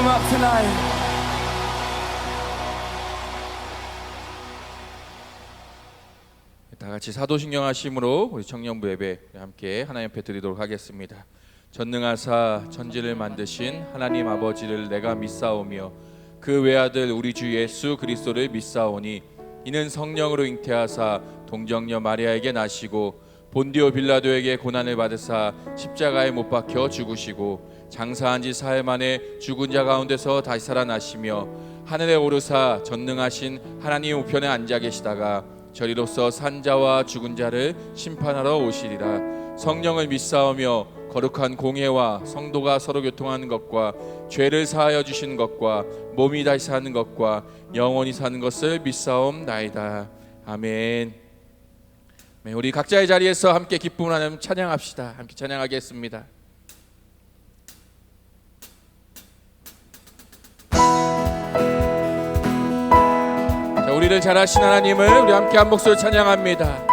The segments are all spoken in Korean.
him up tonight. 다 같이 사도신경 하심으로 우리 청년부 예배 함께 하나님 앞에 드리도록 하겠습니다. 전능하사 천지를 만드신 하나님 아버지를 내가 믿사오며 그 외아들 우리 주 예수 그리스도를 믿사오니 이는 성령으로 잉태하사 동정녀 마리아에게 나시고 본디오 빌라도에게 고난을 받으사 십자가에 못 박혀 죽으시고 장사한 지 사흘 만에 죽은 자 가운데서 다시 살아나시며 하늘에 오르사 전능하신 하나님 우편에 앉아 계시다가 저리로서 산자와 죽은 자를 심판하러 오시리라. 성령을 믿사오며 거룩한 공회와 성도가 서로 교통하는 것과 죄를 사하여 주시는 것과 몸이 다시 사는 것과 영원히 사는 것을 믿사옵나이다. 아멘. 우리 각자의 자리에서 함께 기쁨을 하나님 찬양합시다. 함께 찬양하겠습니다. 자, 우리를 잘하신 하나님을 우리 함께 한 목소리로 찬양합니다.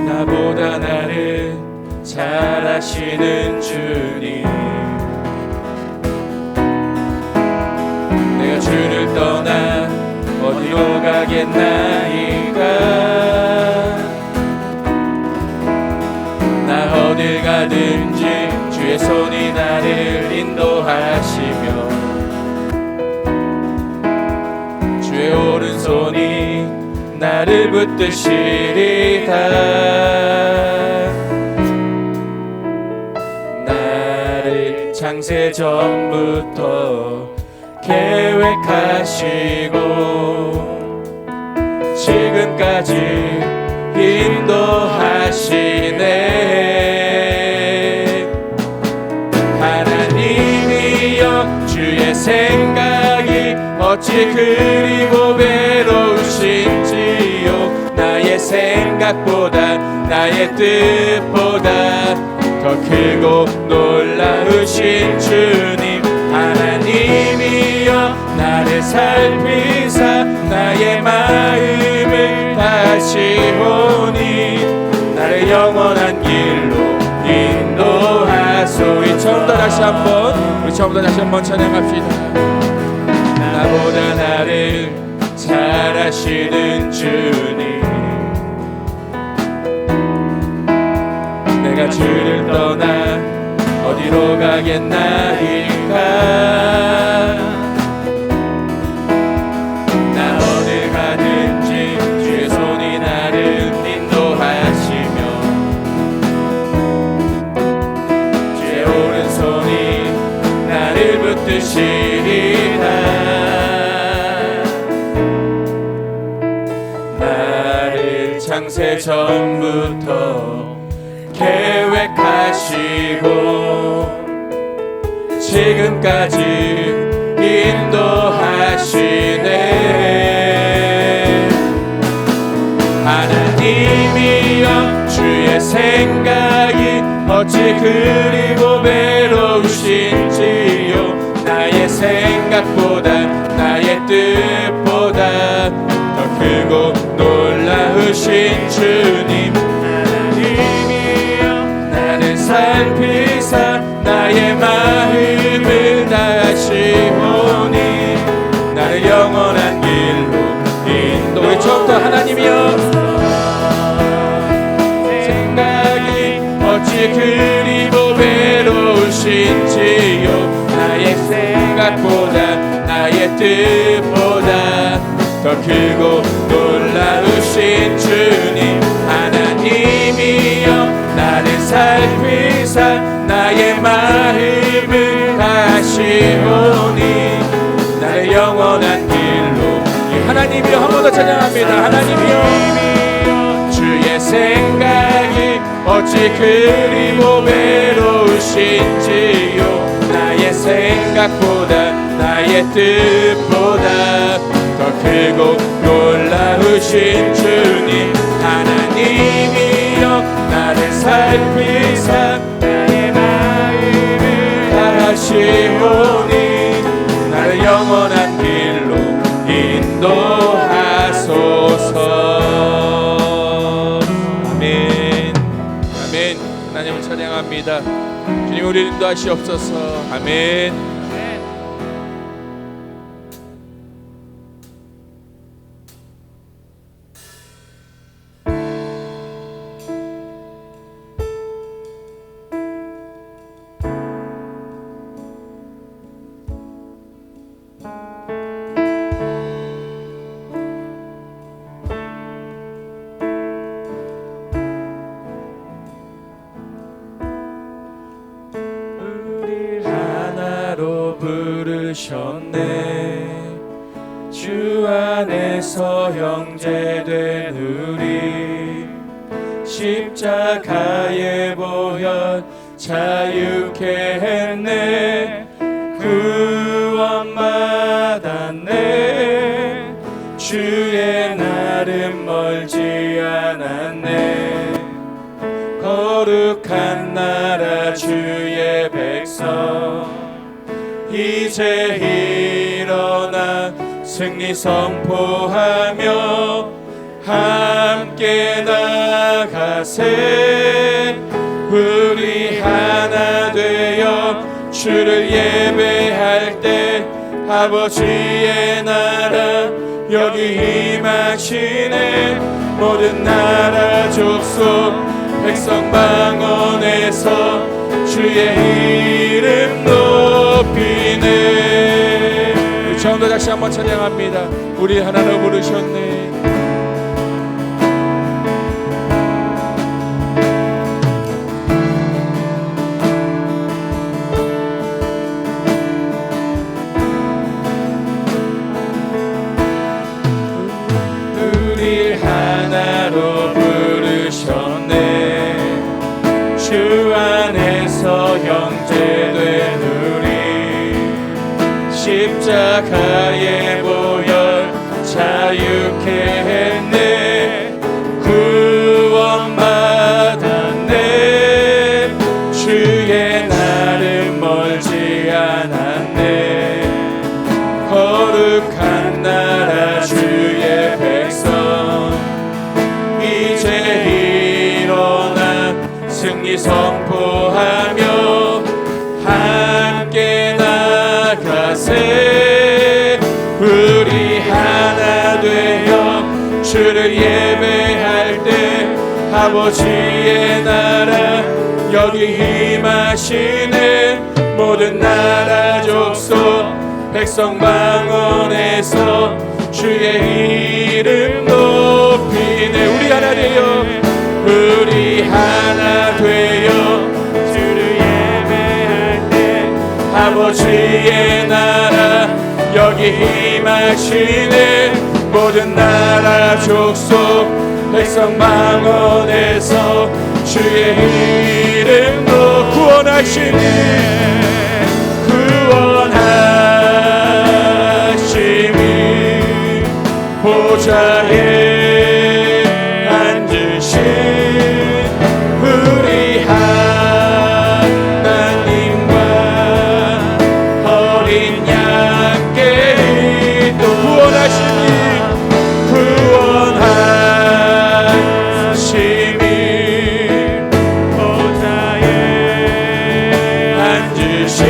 나보다 나를 잘하시는 주님, 내가 주를 떠나 어디로 가겠나이까. 나 어딜 가든지 주의 손이 나를 인도하시며 주의 오른손이 나를 붙드시리다. 나를 창세 전부터 계획하시고 지금까지 인도하시네. 하나님이여 주의 생각이 어찌 그리 고배로우신지요. 나의 생각보다 나의 뜻보다 더 크고 놀라우신 주님. 하나님이여 나를 살피사 나의 마음을 다시 보니 나를 영원한 길로 인도하소서. 우리 처음부터 다시 한번 찬양합시다. 나보다 나를 잘하시는 주님, 내가 주를 떠나 어디로 가겠나이까. 나 어딜 가든지 주의 손이 나를 인도하시며 주의 오른손이 나를 붙드시리라. 나를 창세 전부터 계획하시고 지금까지 인도하시네. 하나님이여 주의 생각이 어찌 그리 고배로우신지요. 나의 생각보다 나의 뜻보다 더 크고 놀라우신 주님. 나를 살피사 나의 마음을 다시 보니 나를 영원한 길로 인도. 우리 처음부터 하나님이여 생각이 어찌 그리 고배로우신지요. 나의 생각보다 나의 뜻보다 더 크고 놀라우신 주님. 하나님이여 나를 살피사 나의 마음을 다시 보니 나를 영원한 길로. 하나님이여 한 번 더 찬양합니다. 하나님이여 주의 생각이 어찌 그리 고배로우신지요. 나의 생각보다 나의 뜻보다 더 크고 놀라우신 주님. 하나님이여 나를 살피사 나의 마음을 다시 보니 나를 영원한 길로 인도하소서. 찬양합니다. 주님 우리를 인도하시옵소서. 아멘. 부르셨네. 주 안에서 형제된 우리 십자가의 보혈 자유케 했네. 구원 받았네. 주의 날은 멀지 않았네. 거룩한 나라 주의 백성 이제 일어나 승리 선포하며 함께 나가세. 우리 하나 되어 주를 예배할 때 아버지의 나라 여기 임하시네. 모든 나라 족속 백성 방언에서 주의 이름 높이네. 우리 처음부터 다시 한번 찬양합니다. 우리 하나로 부르셨네. 우리 하나로 부르셨네. 주 안에서 형제된 우리 십자가의 보혈 자유케 했네. 구원 받았네. 주의 날은 멀지 않았네. 거룩한 나라 주의 백성 이제 일어나 승리 선포하며 함께 나가세. 우리 하나 되어 주를 예배할 때 아버지의 나라 여기 임하시네. 모든 나라 족속 백성 방언에서 주의 이름 높이네. 우리 하나 되어 우리 하나 되어 주를 예배할 때 아버지의 나라 여기 임하시네. 모든 나라 족속 백성 방언에서 주의 이름도 구원하시네. 구원하심이 보좌에 앉으신 우리 하나님과 어린 양께 또 구원하심이 보좌에 앉으신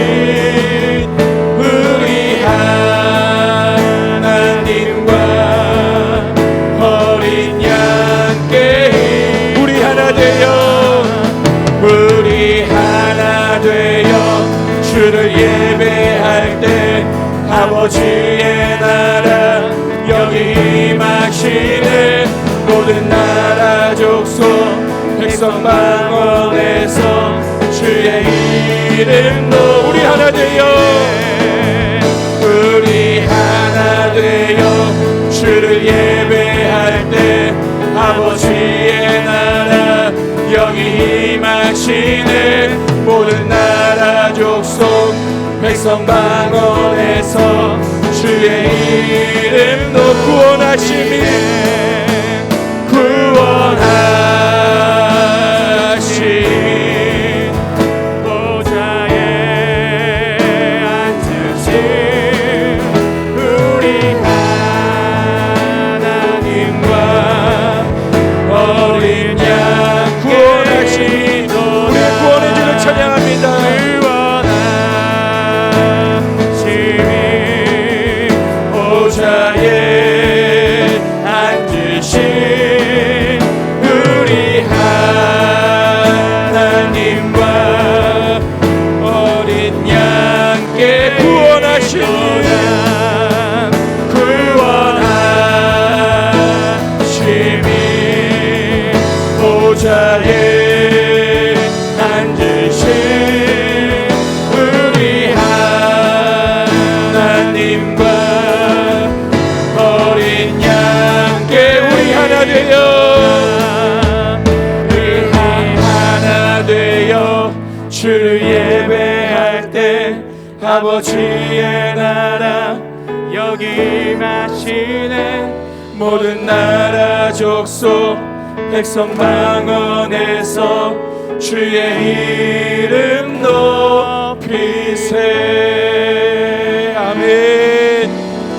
우리 하나님과 어린 양께 우리 하나 되어 주를 예배할 때 아버지의 나라 여기 임하시네. 모든 나라 족속 백성 방언에서 주의 이름도 우리 하나 되어 주를 예배할 때 아버지의 나라 여기 임하시네. 모든 나라 족속 백성 방언에서 주의 이름도 구원하심이 보좌에 앉으신 우리 하나님과 어린 양 구원하시도 우리 구원해주는 보좌에 앉으신 우리 하나님과 어린 양께 우리 하나 되어 주를 예배할 때 아버지의 나라 역임하시네. 모든 나라 족속 백성 방언에서 주의 이름 높이세. 아멘.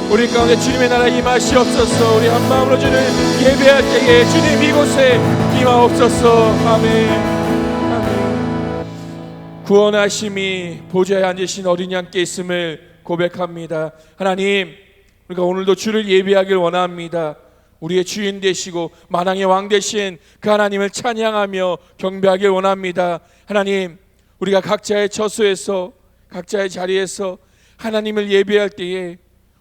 우리 가운데 주님의 나라 임하시옵소서. 우리 한 마음으로 주를 예배할 때에 주님 이곳에 임하옵소서. 아멘. 구원하심이 보좌에 앉으신 어린 양께 있음을 고백합니다. 하나님, 우리가 오늘도 주를 예배하길 원합니다. 우리의 주인 되시고 만왕의 왕 되신 그 하나님을 찬양하며 경배하길 원합니다. 하나님, 우리가 각자의 처소에서 각자의 자리에서 하나님을 예배할 때에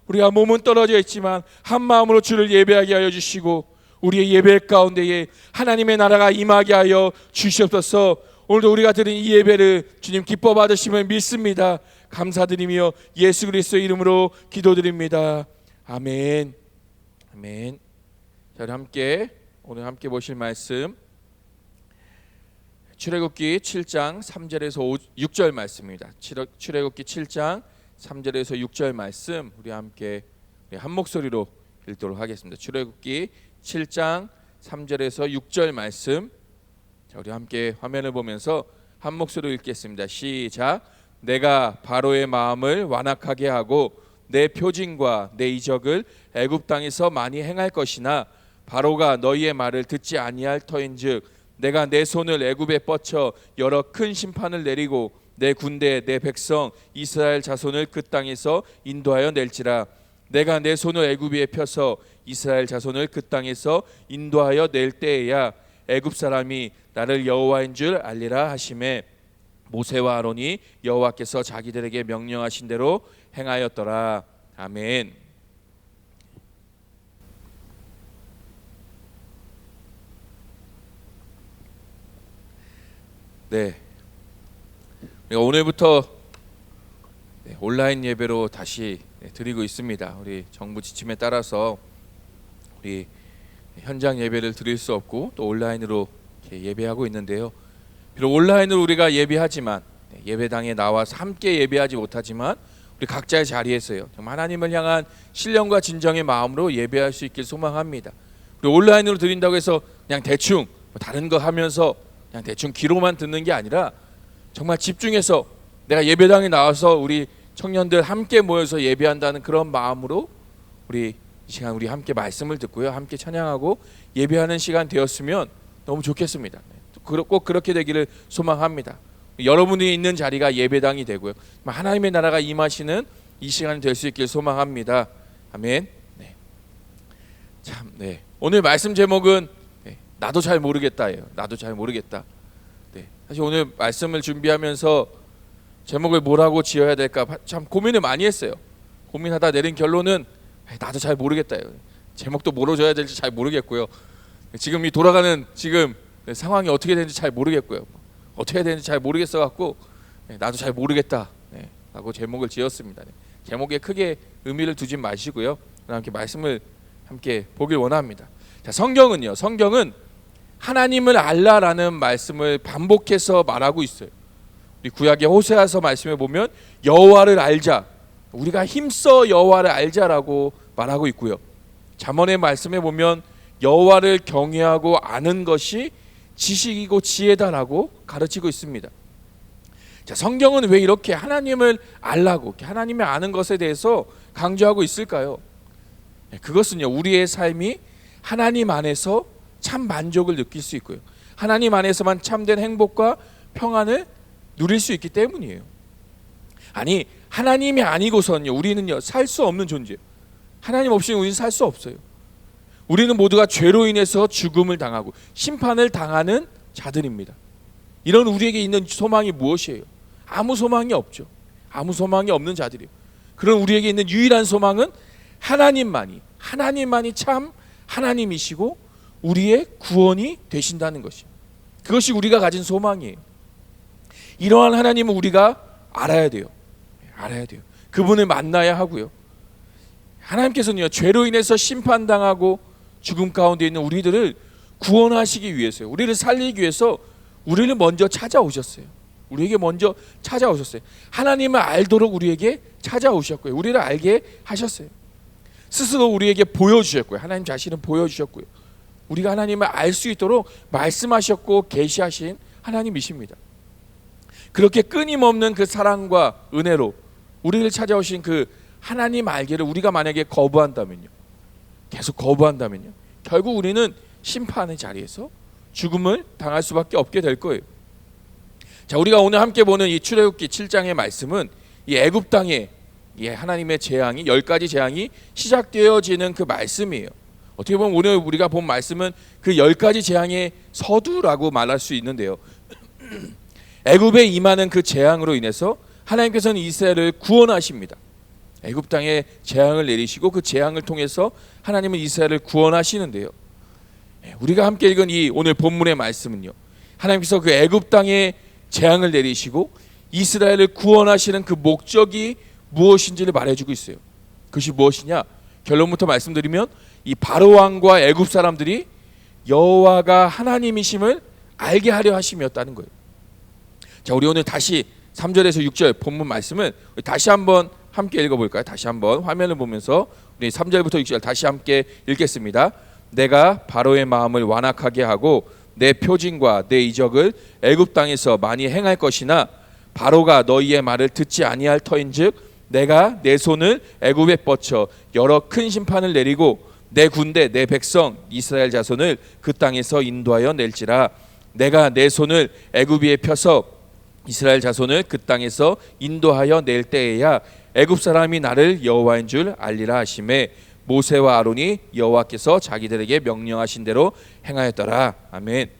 우리가 몸은 떨어져 있지만 한 마음으로 주를 예배하게 하여 주시고 우리의 예배 가운데에 하나님의 나라가 임하게 하여 주시옵소서. 오늘도 우리가 드린 이 예배를 주님 기뻐 받으심을 믿습니다. 감사드리며 예수 그리스도의 이름으로 기도드립니다. 아멘. 아멘. 자, 오늘 함께 보실 말씀 출애굽기 7장 3절에서 6절 말씀입니다. 출애굽기 7장 3절에서 6절 말씀 우리 함께 한 목소리로 읽도록 하겠습니다. 출애굽기 7장 3절에서 6절 말씀, 자, 우리 함께 화면을 보면서 한 목소리로 읽겠습니다. 시작. 내가 바로의 마음을 완악하게 하고 내 표징과 내 이적을 애굽 땅에서 많이 행할 것이나 바로가 너희의 말을 듣지 아니할 터인즉 내가 내 손을 애굽에 뻗쳐 여러 큰 심판을 내리고 내 군대 내 백성 이스라엘 자손을 그 땅에서 인도하여 낼지라. 내가 내 손을 애굽 위에 펴서 이스라엘 자손을 그 땅에서 인도하여 낼 때에야 애굽 사람이 나를 여호와인 줄 알리라 하시매 모세와 아론이 여호와께서 자기들에게 명령하신 대로 행하였더라. 아멘. 네, 우리가 오늘부터 온라인 예배로 다시 드리고 있습니다. 우리 정부 지침에 따라서 우리 현장 예배를 드릴 수 없고 또 온라인으로 예배하고 있는데요. 비록 온라인으로 우리가 예배하지만 예배당에 나와서 함께 예배하지 못하지만 우리 각자의 자리에서요 정말 하나님을 향한 신령과 진정의 마음으로 예배할 수 있길 소망합니다. 우리 온라인으로 드린다고 해서 그냥 대충 다른 거 하면서 그냥 대충 귀로만 듣는 게 아니라 정말 집중해서 내가 예배당에 나와서 우리 청년들 함께 모여서 예배한다는 그런 마음으로 우리 이 시간 우리 함께 말씀을 듣고요 함께 찬양하고 예배하는 시간 되었으면 너무 좋겠습니다. 꼭 그렇게 되기를 소망합니다. 여러분이 있는 자리가 예배당이 되고요 하나님의 나라가 임하시는 이 시간이 될 수 있길 소망합니다. 아멘. 네. 참, 네. 오늘 말씀 제목은 나도 잘 모르겠다예요. 나도 잘 모르겠다. 네. 사실 오늘 말씀을 준비하면서 제목을 뭐라고 지어야 될까 참 고민을 많이 했어요. 고민하다 내린 결론은 나도 잘 모르겠다예요. 제목도 뭐로 지어야 될지 잘 모르겠고요. 지금 이 돌아가는 지금 상황이 어떻게 되는지 잘 모르겠고요. 어떻게 해야 되는지 잘 모르겠어 갖고 나도 잘 모르겠다 라고 제목을 지었습니다. 제목에 크게 의미를 두지 마시고요. 함께 말씀을 함께 보길 원합니다. 자, 성경은 하나님을 알라라는 말씀을 반복해서 말하고 있어요. 우리 구약의 호세아서 말씀에 보면 여호와를 알자, 우리가 힘써 여호와를 알자라고 말하고 있고요. 잠언의 말씀에 보면 여호와를 경외하고 아는 것이 지식이고 지혜다라고 가르치고 있습니다. 자, 성경은 왜 이렇게 하나님을 알라고 하나님의 아는 것에 대해서 강조하고 있을까요? 그것은요 우리의 삶이 하나님 안에서 참 만족을 느낄 수 있고요 하나님 안에서만 참된 행복과 평안을 누릴 수 있기 때문이에요. 아니 하나님이 아니고서는요 우리는요 살 수 없는 존재예요. 하나님 없이는 우리는 살 수 없어요. 우리는 모두가 죄로 인해서 죽음을 당하고 심판을 당하는 자들입니다. 이런 우리에게 있는 소망이 무엇이에요? 아무 소망이 없죠. 아무 소망이 없는 자들이에요. 그런 우리에게 있는 유일한 소망은 하나님만이 참 하나님이시고 우리의 구원이 되신다는 것이에요. 그것이 우리가 가진 소망이에요. 이러한 하나님은 우리가 알아야 돼요. 알아야 돼요. 그분을 만나야 하고요. 하나님께서는요, 죄로 인해서 심판당하고 죽음 가운데 있는 우리들을 구원하시기 위해서요, 우리를 살리기 위해서 우리를 먼저 찾아오셨어요. 우리에게 먼저 찾아오셨어요. 하나님을 알도록 우리에게 찾아오셨고요, 우리를 알게 하셨어요. 스스로 우리에게 보여주셨고요, 하나님 자신은 보여주셨고요, 우리가 하나님을 알 수 있도록 말씀하셨고 계시하신 하나님이십니다. 그렇게 끊임없는 그 사랑과 은혜로 우리를 찾아오신 그 하나님 알기를 우리가 만약에 거부한다면요, 계속 거부한다면요, 결국 우리는 심판의 자리에서 죽음을 당할 수밖에 없게 될 거예요. 자, 우리가 오늘 함께 보는 이 출애굽기 7장의 말씀은 이 애굽 땅에 하나님의 재앙이 10가지 재앙이 시작되어지는 그 말씀이에요. 어떻게 보면 오늘 우리가 본 말씀은 그 10가지 재앙의 서두라고 말할 수 있는데요. 애굽에 임하는 그 재앙으로 인해서 하나님께서는 이스라엘을 구원하십니다. 애굽 땅에 재앙을 내리시고 그 재앙을 통해서 하나님은 이스라엘을 구원하시는데요. 우리가 함께 읽은 이 오늘 본문의 말씀은요, 하나님께서 그 애굽 땅에 재앙을 내리시고 이스라엘을 구원하시는 그 목적이 무엇인지를 말해주고 있어요. 그것이 무엇이냐? 결론부터 말씀드리면 이 바로 왕과 애굽 사람들이 여호와가 하나님이심을 알게 하려 하심이었다는 거예요. 자, 우리 오늘 다시 3절에서 6절 본문 말씀을 다시 한번 함께 읽어볼까요? 다시 한번 화면을 보면서 우리 3절부터 6절 다시 함께 읽겠습니다. 내가 바로의 마음을 완악하게 하고 내 표징과 내 이적을 애굽 땅에서 많이 행할 것이나 바로가 너희의 말을 듣지 아니할 터인즉 내가 내 손을 애굽에 뻗쳐 여러 큰 심판을 내리고 내 군대 내 백성 이스라엘 자손을 그 땅에서 인도하여 낼지라. 내가 내 손을 애굽 위에 펴서 이스라엘 자손을 그 땅에서 인도하여 낼 때에야 애굽 사람이 나를 여호와인 줄 알리라 하시매 모세와 아론이 여호와께서 자기들에게 명령하신 대로 행하였더라. 아멘.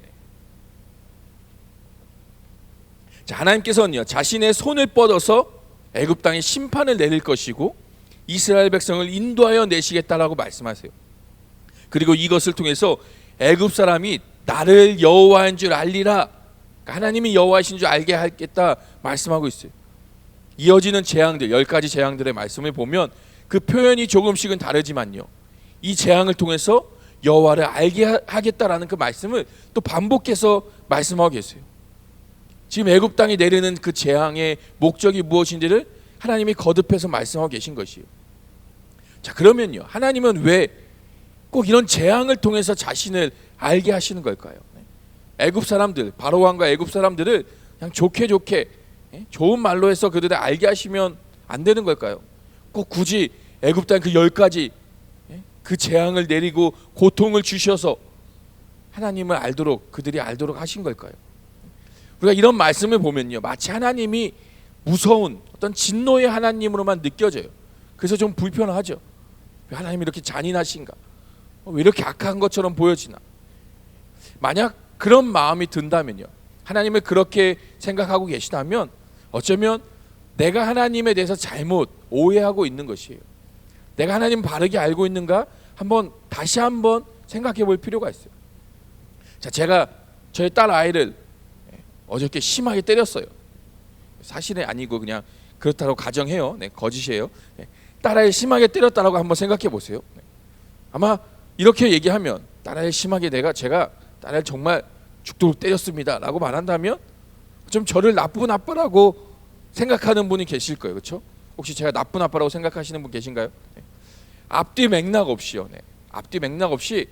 자, 하나님께서는요, 자신의 손을 뻗어서 애굽 땅에 심판을 내릴 것이고 이스라엘 백성을 인도하여 내시겠다라고 말씀하세요. 그리고 이것을 통해서 애굽 사람이 나를 여호와인 줄 알리라, 하나님이 여호와이신 줄 알게 하겠다 말씀하고 있어요. 이어지는 재앙들 10가지 재앙들의 말씀을 보면 그 표현이 조금씩은 다르지만요, 이 재앙을 통해서 여호와를 알게 하겠다라는 그 말씀을 또 반복해서 말씀하고 계세요. 지금 애굽 땅에 내리는 그 재앙의 목적이 무엇인지를 하나님이 거듭해서 말씀하고 계신 것이에요. 자, 그러면요, 하나님은 왜 꼭 이런 재앙을 통해서 자신을 알게 하시는 걸까요? 애굽 사람들, 바로 왕과 애굽 사람들을 그냥 좋게 좋은 말로 해서 그들을 알게 하시면 안 되는 걸까요? 꼭 굳이 애굽 땅 그 10가지 그 재앙을 내리고 고통을 주셔서 하나님을 알도록, 그들이 알도록 하신 걸까요? 우리가 이런 말씀을 보면요, 마치 하나님이 무서운 어떤 진노의 하나님으로만 느껴져요. 그래서 좀 불편하죠. 왜 하나님이 이렇게 잔인하신가? 왜 이렇게 악한 것처럼 보여지나? 만약 그런 마음이 든다면요, 하나님을 그렇게 생각하고 계시다면 어쩌면 내가 하나님에 대해서 잘못 오해하고 있는 것이에요. 내가 하나님 바르게 알고 있는가 다시 한번 생각해 볼 필요가 있어요. 자, 제가 저희 딸 아이를 어저께 심하게 때렸어요. 사실은 아니고 그냥 그렇다고 가정해요. 거짓이에요. 딸 아이 심하게 때렸다라고 한번 생각해 보세요. 아마 이렇게 얘기하면 딸 아이 심하게 제가 딸 아이 정말 죽도록 때렸습니다 라고 말한다면 좀 저를 나쁜 아빠라고 생각하는 분이 계실 거예요. 그렇죠? 혹시 제가 나쁜 아빠라고 생각하시는 분 계신가요? 앞뒤 맥락 없이요. 앞뒤 맥락 없이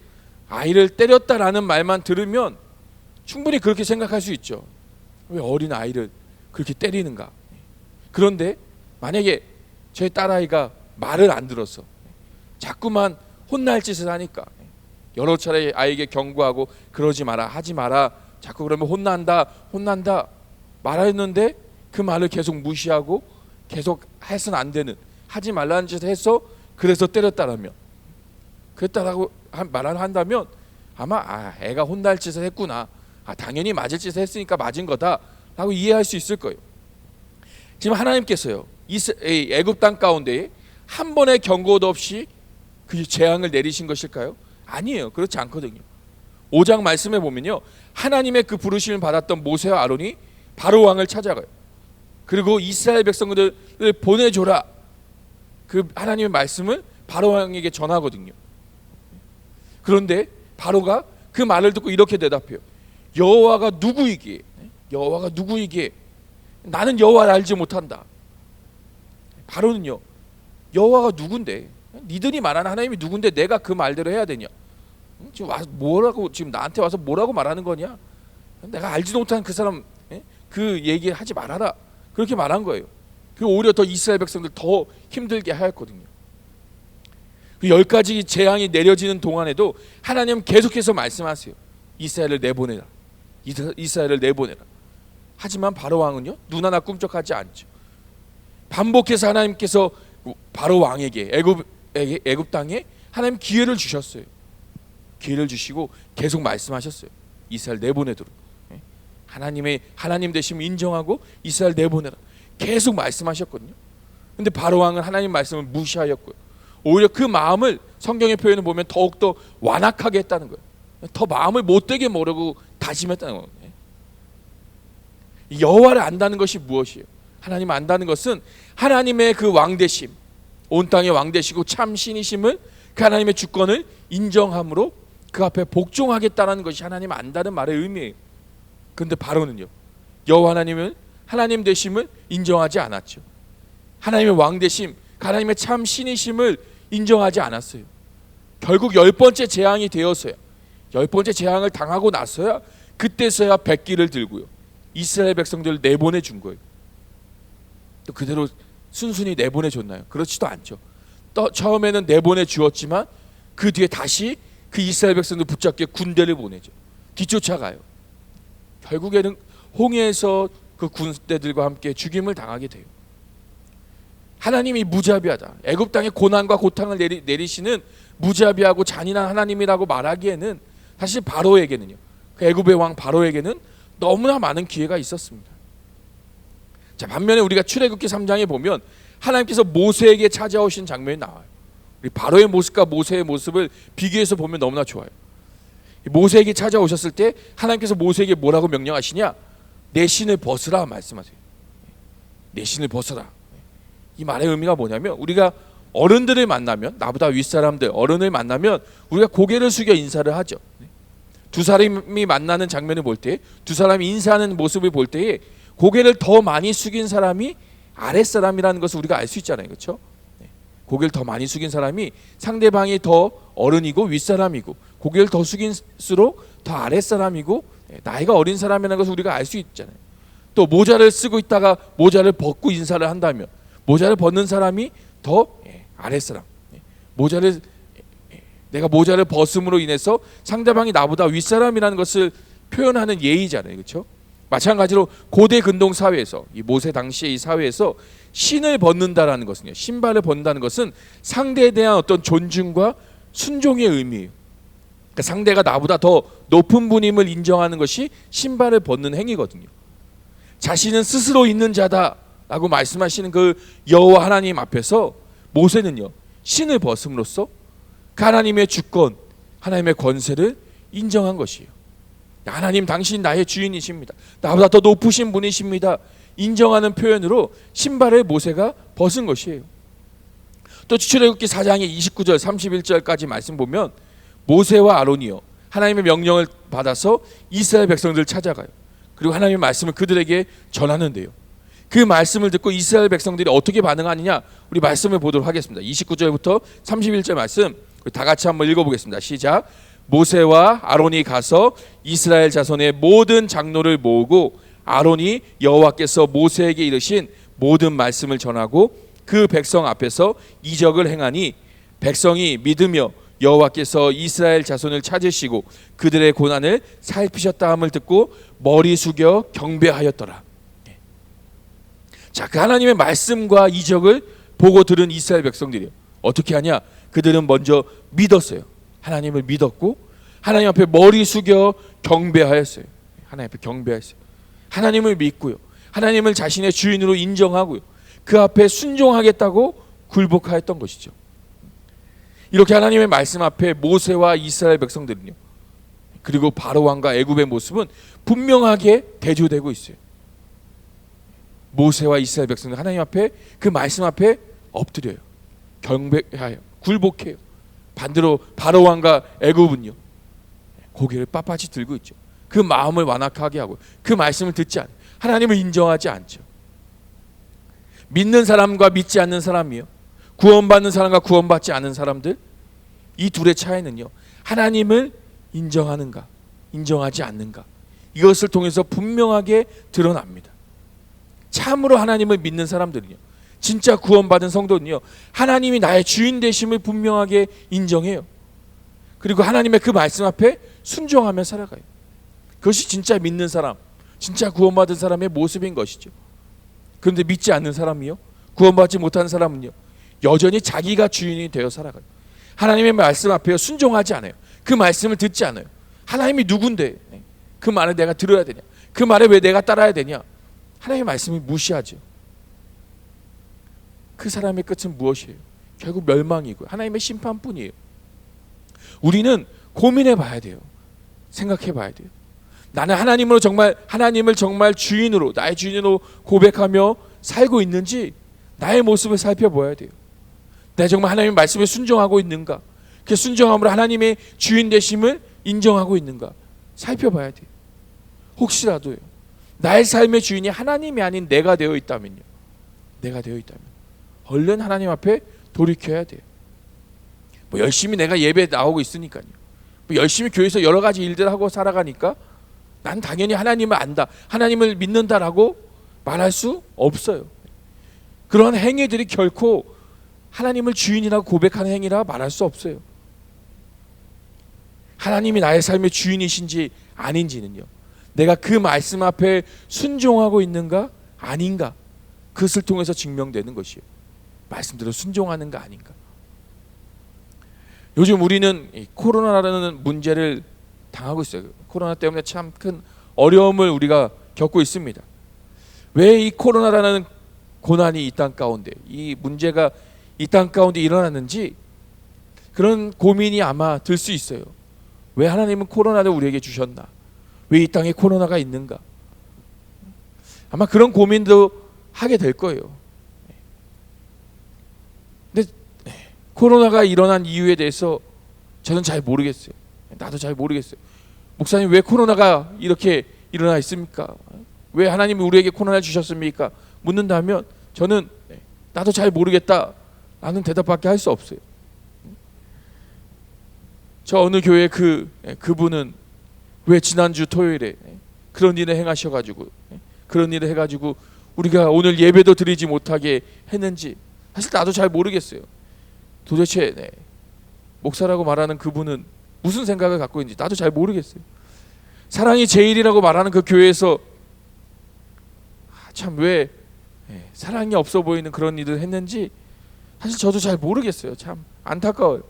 아이를 때렸다라는 말만 들으면 충분히 그렇게 생각할 수 있죠. 왜 어린 아이를 그렇게 때리는가? 그런데 만약에 제 딸아이가 말을 안 들어서 자꾸만 혼날 짓을 하니까 여러 차례 아이에게 경고하고 그러지 마라, 하지 마라, 자꾸 그러면 혼난다 말했는데 그 말을 계속 무시하고 계속 해서는 안 되는, 하지 말라는 짓을 해서 그래서 때렸다라면, 그랬다라고 말을 한다면 아마 애가 혼날 짓을 했구나, 당연히 맞을 짓을 했으니까 맞은 거다라고 이해할 수 있을 거예요. 지금 하나님께서요, 애굽 땅 가운데 한 번의 경고도 없이 그 재앙을 내리신 것일까요? 아니에요. 그렇지 않거든요. 5장 말씀에 보면요, 하나님의 그 부르심을 받았던 모세와 아론이 바로 왕을 찾아가요. 그리고 이스라엘 백성들을 보내줘라, 그 하나님의 말씀을 바로 왕에게 전하거든요. 그런데 바로가 그 말을 듣고 이렇게 대답해요. 여호와가 누구이기에? 여호와가 누구이기에? 나는 여호와를 알지 못한다. 바로는요, 여호와가 누군데? 니들이 말하는 하나님이 누군데 내가 그 말대로 해야 되냐? 지금 뭐라고, 지금 나한테 와서 뭐라고 말하는 거냐? 내가 알지도 못하는 그 사람, 그 얘기 하지 말아라, 그렇게 말한 거예요. 그 오히려 더 이스라엘 백성들 더 힘들게 하였거든요. 그 10가지 재앙이 내려지는 동안에도 하나님은 계속해서 말씀하세요. 이스라엘을 내보내라, 이스라엘을 내보내라. 하지만 바로 왕은요, 눈 하나 꿈쩍하지 않죠. 반복해서 하나님께서 바로 왕에게, 애굽 땅에 하나님 기회를 주셨어요. 기회를 주시고 계속 말씀하셨어요. 이스라엘 내보내도록. 하나님 되심을 인정하고 이스라엘 내보내라, 계속 말씀하셨거든요. 근데 바로 왕은 하나님 말씀을 무시하였고요. 오히려 그 마음을 성경의 표현을 보면 더욱더 완악하게 했다는 거예요. 더 마음을 못되게 모르고 다짐했다는 거예요. 여호와를 안다는 것이 무엇이에요? 하나님 안다는 것은 하나님의 그 왕되심, 온 땅의 왕되시고 참 신이심을, 그 하나님의 주권을 인정함으로 그 앞에 복종하겠다는 것이 하나님 안다는 말의 의미예요. 그런데 바로는요, 여호와 하나님은 하나님 되심을 인정하지 않았죠. 하나님의 왕되심, 하나님의 참 신이심을 인정하지 않았어요. 결국 10번째 재앙이 되어서야, 10번째 재앙을 당하고 나서야, 그때서야 백기를 들고요, 이스라엘 백성들을 내보내 준 거예요. 또 그대로 순순히 내보내 줬나요? 그렇지도 않죠. 또 처음에는 내보내 주었지만 그 뒤에 다시 그 이스라엘 백성들 붙잡게 군대를 보내죠. 뒤쫓아가요. 결국에는 홍해에서 그 군대들과 함께 죽임을 당하게 돼요. 하나님이 무자비하다, 애굽 땅에 고난과 고통을 내리시는 무자비하고 잔인한 하나님이라고 말하기에는 사실 바로에게는요, 그 애굽의 왕 바로에게는 너무나 많은 기회가 있었습니다. 자, 반면에 우리가 출애굽기 3장에 보면 하나님께서 모세에게 찾아오신 장면이 나와요. 우리 바로의 모습과 모세의 모습을 비교해서 보면 너무나 좋아요. 모세에게 찾아오셨을 때 하나님께서 모세에게 뭐라고 명령하시냐? 내 신을 벗으라 말씀하세요. 내 신을 벗어라. 이 말의 의미가 뭐냐면, 우리가 어른들을 만나면, 나보다 윗사람들 어른을 만나면 우리가 고개를 숙여 인사를 하죠. 두 사람이 만나는 장면을 볼 때, 두 사람이 인사하는 모습을 볼 때에 고개를 더 많이 숙인 사람이 아랫사람이라는 것을 우리가 알 수 있잖아요. 그렇죠? 고개를 더 많이 숙인 사람이 상대방이 더 어른이고 윗사람이고, 고개를 더 숙일수록 더 아랫사람이고 나이가 어린 사람이라는 것을 우리가 알 수 있잖아요. 또 모자를 쓰고 있다가 모자를 벗고 인사를 한다면 모자를 벗는 사람이 더 아랫사람, 내가 모자를 벗음으로 인해서 상대방이 나보다 윗사람이라는 것을 표현하는 예의잖아요. 그렇죠? 마찬가지로 고대 근동 사회에서, 이 모세 당시의 이 사회에서 신을 벗는다라는 것은요, 신발을 벗는다는 것은 상대에 대한 어떤 존중과 순종의 의미예요. 그러니까 상대가 나보다 더 높은 분임을 인정하는 것이 신발을 벗는 행위거든요. 자신은 스스로 있는 자다라고 말씀하시는 그 여호와 하나님 앞에서 모세는요, 신을 벗음으로써 그 하나님의 주권, 하나님의 권세를 인정한 것이에요. 하나님, 당신 나의 주인이십니다, 나보다 더 높으신 분이십니다, 인정하는 표현으로 신발을 모세가 벗은 것이에요. 또 출애굽기 4장의 29절 31절까지 말씀 보면 모세와 아론이요, 하나님의 명령을 받아서 이스라엘 백성들을 찾아가요. 그리고 하나님의 말씀을 그들에게 전하는데요, 그 말씀을 듣고 이스라엘 백성들이 어떻게 반응하느냐, 우리 말씀을 보도록 하겠습니다. 29절부터 31절 말씀 다 같이 한번 읽어보겠습니다. 시작. 모세와 아론이 가서 이스라엘 자손의 모든 장로를 모으고 아론이 여호와께서 모세에게 이르신 모든 말씀을 전하고 그 백성 앞에서 이적을 행하니 백성이 믿으며 여호와께서 이스라엘 자손을 찾으시고 그들의 고난을 살피셨다 함을 듣고 머리 숙여 경배하였더라. 자, 그 하나님의 말씀과 이적을 보고 들은 이스라엘 백성들이요, 어떻게 하냐? 그들은 먼저 믿었어요. 하나님을 믿었고 하나님 앞에 머리 숙여 경배하였어요. 하나님 앞에 경배하였어요. 하나님을 믿고요, 하나님을 자신의 주인으로 인정하고요, 그 앞에 순종하겠다고 굴복하였던 것이죠. 이렇게 하나님의 말씀 앞에 모세와 이스라엘 백성들은요, 그리고 바로 왕과 애굽의 모습은 분명하게 대조되고 있어요. 모세와 이스라엘 백성은 하나님 앞에 그 말씀 앞에 엎드려요. 경배하여 굴복해요. 반대로 바로 왕과 애굽은요, 고개를 빳빳이 들고 있죠. 그 마음을 완악하게 하고 그 말씀을 듣지 않아요. 하나님을 인정하지 않죠. 믿는 사람과 믿지 않는 사람이요, 구원받는 사람과 구원받지 않는 사람들, 이 둘의 차이는요, 하나님을 인정하는가 인정하지 않는가, 이것을 통해서 분명하게 드러납니다. 참으로 하나님을 믿는 사람들은요, 진짜 구원받은 성도는요, 하나님이 나의 주인 되심을 분명하게 인정해요. 그리고 하나님의 그 말씀 앞에 순종하며 살아가요. 그것이 진짜 믿는 사람, 진짜 구원받은 사람의 모습인 것이죠. 그런데 믿지 않는 사람이요, 구원받지 못하는 사람은요, 여전히 자기가 주인이 되어 살아가요. 하나님의 말씀 앞에 순종하지 않아요. 그 말씀을 듣지 않아요. 하나님이 누군데 그 말을 내가 들어야 되냐, 그 말에 왜 내가 따라야 되냐, 하나님의 말씀을 무시하죠. 그 사람의 끝은 무엇이에요? 결국 멸망이고요, 하나님의 심판뿐이에요. 우리는 고민해 봐야 돼요. 생각해 봐야 돼요. 나는 하나님을 정말 주인으로, 나의 주인으로 고백하며 살고 있는지 나의 모습을 살펴봐야 돼요. 내가 정말 하나님의 말씀에 순종하고 있는가, 그 순종함으로 하나님의 주인 되심을 인정하고 있는가 살펴봐야 돼요. 혹시라도요, 나의 삶의 주인이 하나님이 아닌 내가 되어 있다면요, 얼른 하나님 앞에 돌이켜야 돼요. 열심히 내가 예배 나오고 있으니까요, 열심히 교회에서 여러 가지 일들 하고 살아가니까 난 당연히 하나님을 안다, 하나님을 믿는다라고 말할 수 없어요. 그러한 행위들이 결코 하나님을 주인이라고 고백하는 행위라 말할 수 없어요. 하나님이 나의 삶의 주인이신지 아닌지는요, 내가 그 말씀 앞에 순종하고 있는가 아닌가, 그것을 통해서 증명되는 것이에요. 말씀대로 순종하는가 아닌가. 요즘 우리는 코로나라는 문제를 당하고 있어요. 코로나 때문에 참 큰 어려움을 우리가 겪고 있습니다. 왜 이 코로나라는 고난이 이 땅 가운데, 이 문제가 이 땅 가운데 일어났는지 그런 고민이 아마 들 수 있어요. 왜 하나님은 코로나를 우리에게 주셨나? 왜 이 땅에 코로나가 있는가? 아마 그런 고민도 하게 될 거예요. 근데 코로나가 일어난 이유에 대해서 저는 잘 모르겠어요. 나도 잘 모르겠어요. 목사님, 왜 코로나가 이렇게 일어나 있습니까? 왜 하나님이 우리에게 코로나를 주셨습니까? 묻는다면 저는 나도 잘 모르겠다 라는 대답밖에 할 수 없어요. 저 어느 교회 그분은 왜 지난주 토요일에 그런 일을 행하셔가지고, 그런 일을 해가지고 우리가 오늘 예배도 드리지 못하게 했는지 사실 나도 잘 모르겠어요. 도대체 목사라고 말하는 그분은 무슨 생각을 갖고 있는지 나도 잘 모르겠어요. 사랑이 제일이라고 말하는 그 교회에서 참 왜 사랑이 없어 보이는 그런 일을 했는지 사실 저도 잘 모르겠어요. 참 안타까워요.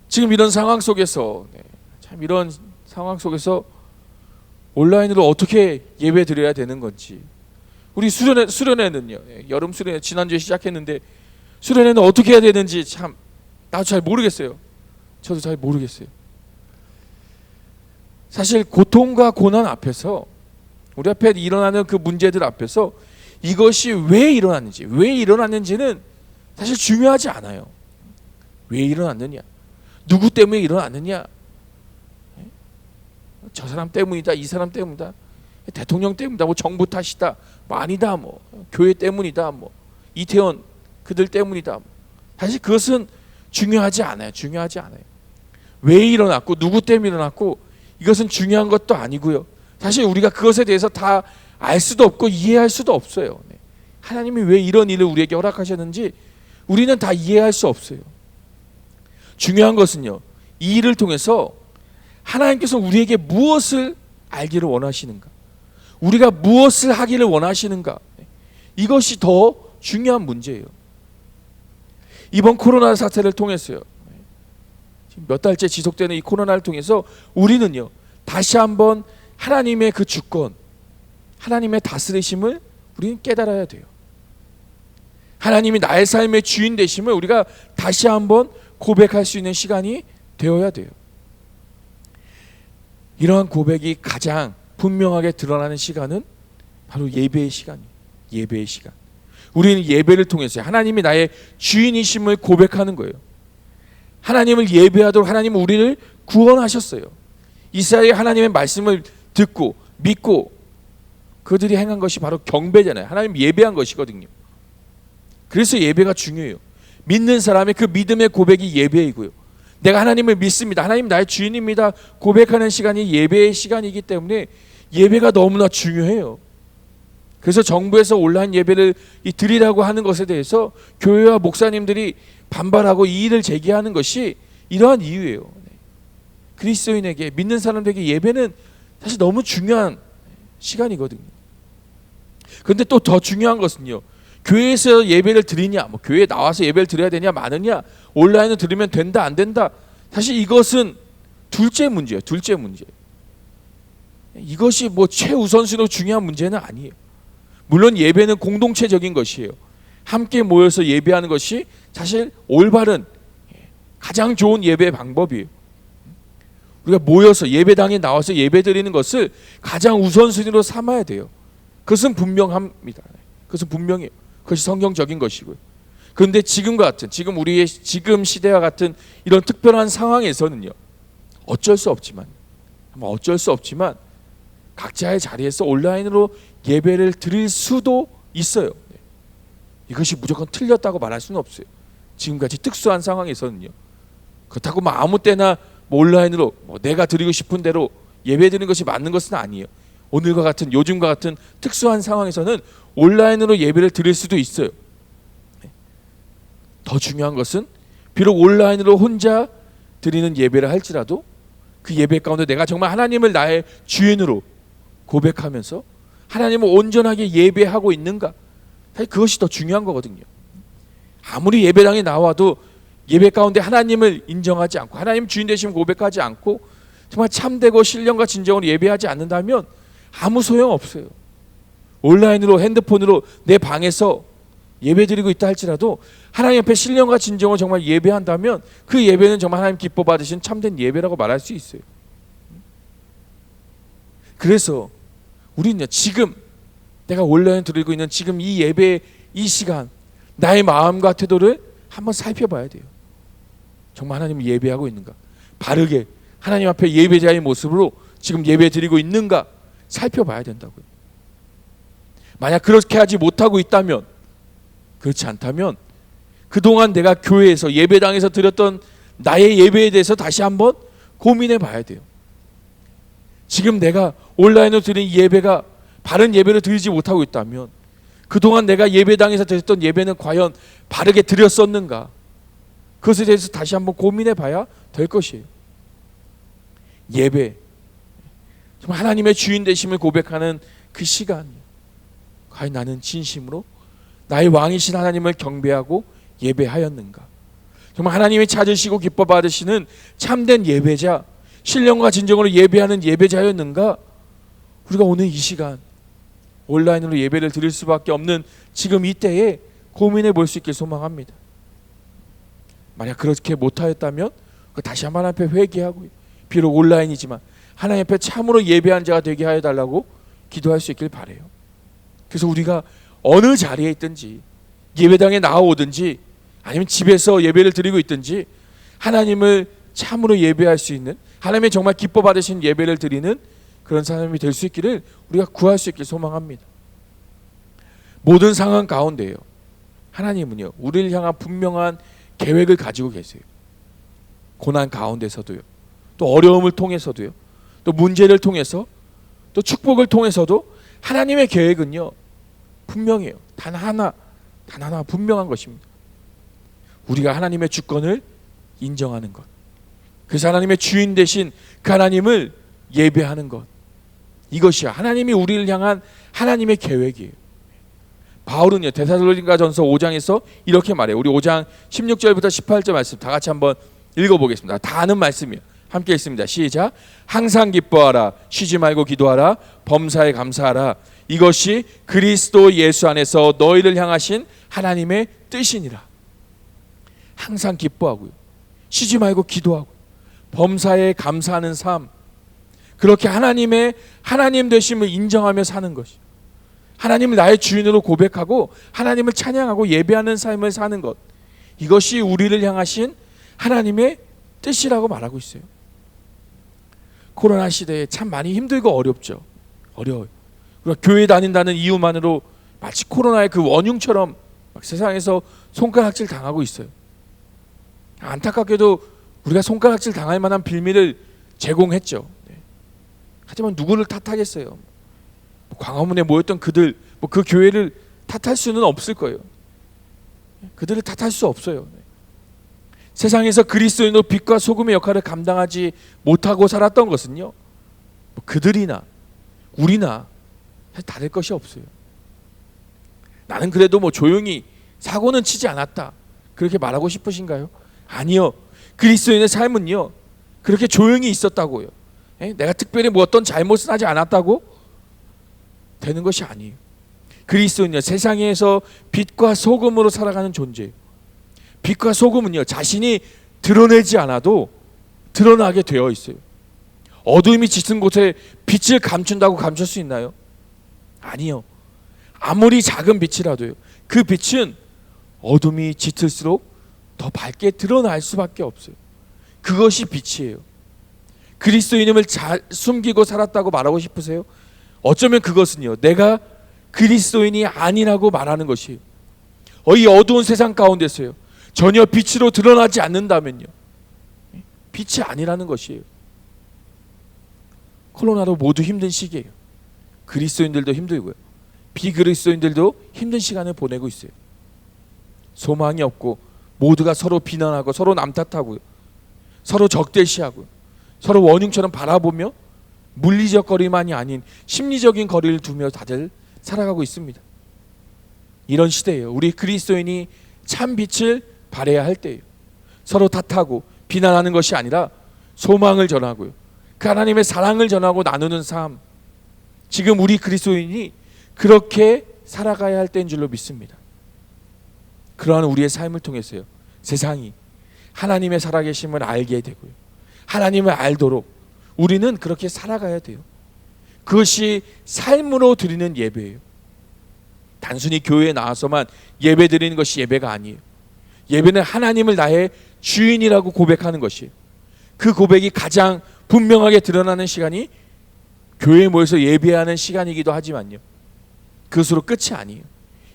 지금 이런 상황 속에서, 참 이런 상황 속에서 온라인으로 어떻게 예배 드려야 되는 건지, 우리 수련회는요, 여름 수련회 지난주에 시작했는데 수련회는 어떻게 해야 되는지 참 나도 잘 모르겠어요. 저도 잘 모르겠어요. 사실 고통과 고난 앞에서, 우리 앞에 일어나는 그 문제들 앞에서 이것이 왜 일어났는지는 사실 중요하지 않아요. 왜 일어났느냐, 누구 때문에 일어났느냐, 저 사람 때문이다, 이 사람 때문이다, 대통령 때문이다, 뭐 정부 탓이다, 뭐 아니다, 뭐 교회 때문이다, 뭐 이태원 그들 때문이다, 사실 그것은 중요하지 않아요. 왜 일어났고 누구 때문에 일어났고 이것은 중요한 것도 아니고요. 사실 우리가 그것에 대해서 다 알 수도 없고 이해할 수도 없어요. 하나님이 왜 이런 일을 우리에게 허락하셨는지 우리는 다 이해할 수 없어요. 중요한 것은요, 이 일을 통해서 하나님께서 우리에게 무엇을 알기를 원하시는가, 우리가 무엇을 하기를 원하시는가, 이것이 더 중요한 문제예요. 이번 코로나 사태를 통해서요, 지금 몇 달째 지속되는 이 코로나를 통해서 우리는요, 다시 한번 하나님의 그 주권, 하나님의 다스리심을 우리는 깨달아야 돼요. 하나님이 나의 삶의 주인 되심을 우리가 다시 한번 고백할 수 있는 시간이 되어야 돼요. 이러한 고백이 가장 분명하게 드러나는 시간은 바로 예배의 시간이에요. 예배의 시간. 우리는 예배를 통해서 하나님이 나의 주인이심을 고백하는 거예요. 하나님을 예배하도록 하나님은 우리를 구원하셨어요. 이스라엘이 하나님의 말씀을 듣고 믿고 그들이 행한 것이 바로 경배잖아요. 하나님 예배한 것이거든요. 그래서 예배가 중요해요. 믿는 사람의 그 믿음의 고백이 예배이고요. 내가 하나님을 믿습니다. 하나님 나의 주인입니다. 고백하는 시간이 예배의 시간이기 때문에 예배가 너무나 중요해요. 그래서 정부에서 온라인 예배를 드리라고 하는 것에 대해서 교회와 목사님들이 반발하고 이의를 제기하는 것이 이러한 이유예요. 그리스도인에게 믿는 사람들에게 예배는 사실 너무 중요한 시간이거든요. 그런데 또 더 중요한 것은요. 교회에서 예배를 드리냐, 교회에 나와서 예배를 드려야 되냐, 마느냐, 온라인으로 드리면 된다, 안 된다. 사실 이것은 둘째 문제예요. 둘째 문제. 이것이 최우선순위로 중요한 문제는 아니에요. 물론 예배는 공동체적인 것이에요. 함께 모여서 예배하는 것이 사실 올바른 가장 좋은 예배 방법이에요. 우리가 모여서 예배당에 나와서 예배 드리는 것을 가장 우선순위로 삼아야 돼요. 그것은 분명합니다. 그것은 분명해요. 그것이 성경적인 것이고요. 그런데 지금과 같은 우리의 지금 시대와 같은 이런 특별한 상황에서는요. 어쩔 수 없지만 각자의 자리에서 온라인으로 예배를 드릴 수도 있어요. 이것이 무조건 틀렸다고 말할 수는 없어요. 지금같이 특수한 상황에서는요. 그렇다고 아무 때나 온라인으로 내가 드리고 싶은 대로 예배 드리는 것이 맞는 것은 아니에요. 오늘과 같은 요즘과 같은 특수한 상황에서는 온라인으로 예배를 드릴 수도 있어요. 더 중요한 것은 비록 온라인으로 혼자 드리는 예배를 할지라도 그 예배 가운데 내가 정말 하나님을 나의 주인으로 고백하면서 하나님을 온전하게 예배하고 있는가, 사실 그것이 더 중요한 거거든요. 아무리 예배당에 나와도 예배 가운데 하나님을 인정하지 않고 하나님 주인 되심을 고백하지 않고 정말 참되고 신령과 진정으로 예배하지 않는다면 아무 소용없어요. 온라인으로 핸드폰으로 내 방에서 예배드리고 있다 할지라도 하나님 앞에 신령과 진정으로 정말 예배한다면 그 예배는 정말 하나님 기뻐 받으신 참된 예배라고 말할 수 있어요. 그래서 우리는 지금 내가 온라인 드리고 있는 지금 이 예배 이 시간 나의 마음과 태도를 한번 살펴봐야 돼요. 정말 하나님을 예배하고 있는가, 바르게 하나님 앞에 예배자의 모습으로 지금 예배 드리고 있는가 살펴봐야 된다고요. 만약 그렇게 하지 못하고 있다면, 그렇지 않다면 그동안 내가 교회에서 예배당에서 드렸던 나의 예배에 대해서 다시 한번 고민해 봐야 돼요. 지금 내가 온라인으로 드린 예배가 바른 예배를 드리지 못하고 있다면 그동안 내가 예배당에서 드렸던 예배는 과연 바르게 드렸었는가, 그것에 대해서 다시 한번 고민해 봐야 될 것이에요. 예배, 정말 하나님의 주인 되심을 고백하는 그 시간, 과연 나는 진심으로 나의 왕이신 하나님을 경배하고 예배하였는가, 정말 하나님이 찾으시고 기뻐 받으시는 참된 예배자, 신령과 진정으로 예배하는 예배자였는가. 우리가 오늘 이 시간 온라인으로 예배를 드릴 수밖에 없는 지금 이때에 고민해 볼 수 있길 소망합니다. 만약 그렇게 못하였다면 다시 한번 하나님 앞에 회개하고, 비록 온라인이지만 하나님 앞에 참으로 예배한 자가 되게 하여 달라고 기도할 수 있길 바라요. 그래서 우리가 어느 자리에 있든지 예배당에 나오든지 아니면 집에서 예배를 드리고 있든지 하나님을 참으로 예배할 수 있는, 하나님의 정말 기뻐 받으신 예배를 드리는 그런 사람이 될 수 있기를 우리가 구할 수 있길 소망합니다. 모든 상황 가운데요, 하나님은요 우리를 향한 분명한 계획을 가지고 계세요. 고난 가운데서도요, 또 어려움을 통해서도요, 또 문제를 통해서, 또 축복을 통해서도 하나님의 계획은요 분명해요. 단 하나 분명한 것입니다. 우리가 하나님의 주권을 인정하는 것, 그래서 하나님의 주인 되신 그 하나님을 예배하는 것, 이것이야 하나님이 우리를 향한 하나님의 계획이에요. 바울은요 데살로니가전서 5장에서 이렇게 말해요. 우리 5장 16절부터 18절 말씀 다 같이 한번 읽어보겠습니다. 다 아는 말씀이에요. 함께 읽습니다. 시작. 항상 기뻐하라, 쉬지 말고 기도하라, 범사에 감사하라, 이것이 그리스도 예수 안에서 너희를 향하신 하나님의 뜻이니라. 항상 기뻐하고요, 쉬지 말고 기도하고, 범사에 감사하는 삶, 그렇게 하나님 되심을 인정하며 사는 것이, 하나님을 나의 주인으로 고백하고 하나님을 찬양하고 예배하는 삶을 사는 것, 이것이 우리를 향하신 하나님의 뜻이라고 말하고 있어요. 코로나 시대에 참 많이 힘들고 어렵죠. 어려워요. 우리가 교회 다닌다는 이유만으로 마치 코로나의 그 원흉처럼 막 세상에서 손가락질 당하고 있어요. 안타깝게도 우리가 손가락질 당할 만한 빌미를 제공했죠. 하지만 누구를 탓하겠어요? 광화문에 모였던 그들, 그 교회를 탓할 수는 없을 거예요. 그들을 탓할 수 없어요. 세상에서 그리스도인으로 빛과 소금의 역할을 감당하지 못하고 살았던 것은요, 그들이나 우리나 다를 것이 없어요. 나는 그래도 조용히 사고는 치지 않았다, 그렇게 말하고 싶으신가요? 아니요. 그리스도인의 삶은요, 그렇게 조용히 있었다고요. 내가 특별히 어떤 잘못은 하지 않았다고 되는 것이 아니에요. 그리스도는요, 세상에서 빛과 소금으로 살아가는 존재예요. 빛과 소금은요, 자신이 드러내지 않아도 드러나게 되어 있어요. 어두움이 짙은 곳에 빛을 감춘다고 감출 수 있나요? 아니요. 아무리 작은 빛이라도요, 그 빛은 어둠이 짙을수록 더 밝게 드러날 수밖에 없어요. 그것이 빛이에요. 그리스도인임을 잘 숨기고 살았다고 말하고 싶으세요? 어쩌면 그것은요, 내가 그리스도인이 아니라고 말하는 것이에요. 이 어두운 세상 가운데서요, 전혀 빛으로 드러나지 않는다면요, 빛이 아니라는 것이에요. 코로나로 모두 힘든 시기예요. 그리스도인들도 힘들고요, 비그리스도인들도 힘든 시간을 보내고 있어요. 소망이 없고 모두가 서로 비난하고 서로 남탓하고요, 서로 적대시하고요, 서로 원흉처럼 바라보며 물리적 거리만이 아닌 심리적인 거리를 두며 다들 살아가고 있습니다. 이런 시대예요. 우리 그리스도인이 참 빛을 발해야 할 때예요. 서로 탓하고 비난하는 것이 아니라 소망을 전하고요, 그 하나님의 사랑을 전하고 나누는 삶, 지금 우리 그리스도인이 그렇게 살아가야 할 때인 줄로 믿습니다. 그러한 우리의 삶을 통해서요, 세상이 하나님의 살아계심을 알게 되고요, 하나님을 알도록 우리는 그렇게 살아가야 돼요. 그것이 삶으로 드리는 예배예요. 단순히 교회에 나와서만 예배 드리는 것이 예배가 아니에요. 예배는 하나님을 나의 주인이라고 고백하는 것이에요. 그 고백이 가장 분명하게 드러나는 시간이 교회에 모여서 예배하는 시간이기도 하지만요, 그것으로 끝이 아니에요.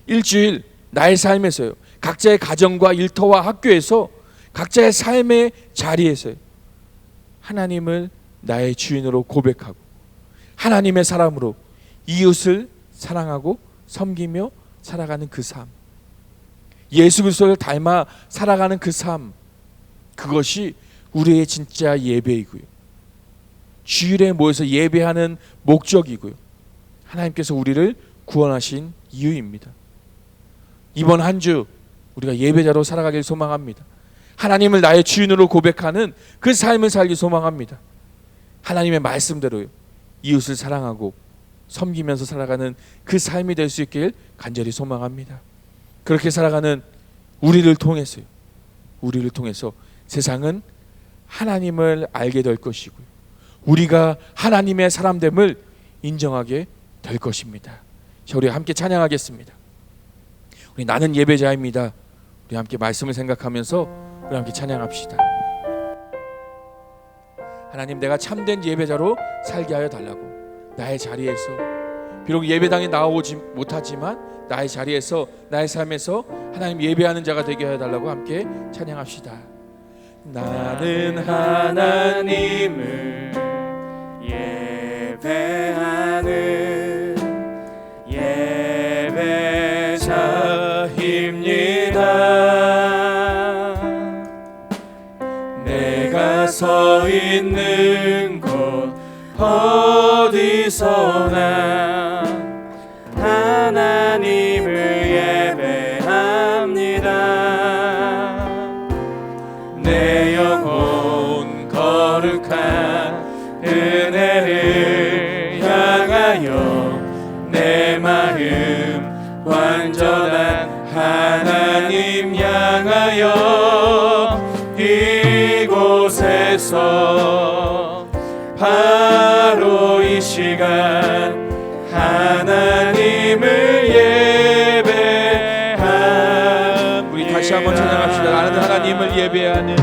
일주일 나의 삶에서요, 각자의 가정과 일터와 학교에서 각자의 삶의 자리에서요, 하나님을 나의 주인으로 고백하고 하나님의 사람으로 이웃을 사랑하고 섬기며 살아가는 그 삶, 예수 그리스도를 닮아 살아가는 그 삶, 그것이 우리의 진짜 예배이고요, 주일에 모여서 예배하는 목적이고요, 하나님께서 우리를 구원하신 이유입니다. 이번 한 주 우리가 예배자로 살아가길 소망합니다. 하나님을 나의 주인으로 고백하는 그 삶을 살기 소망합니다. 하나님의 말씀대로요, 이웃을 사랑하고 섬기면서 살아가는 그 삶이 될 수 있길 간절히 소망합니다. 그렇게 살아가는 우리를 통해서 세상은 하나님을 알게 될 것이고요, 우리가 하나님의 사람됨을 인정하게 될 것입니다. 자, 우리 함께 찬양하겠습니다. 우리 나는 예배자입니다. 우리 함께 말씀을 생각하면서 우리 함께 찬양합시다. 하나님, 내가 참된 예배자로 살게 하여 달라고, 나의 자리에서 비록 예배당에 나오지 못하지만 나의 자리에서 나의 삶에서 하나님 예배하는 자가 되게 하여 달라고 함께 찬양합시다. 나는 하나님을 예배하는 예배자입니다. 내가 서 있는 곳 어디서나 하나님을 예배합니다. 내 영혼 거룩한 은혜를 향하여, 내 마음 완전한 하나님 향하여, 이곳에서 바로 이 시간 하나님을 예배함. 우리 다시 한번 찬양합시다. 나는 하나님을 예배하는,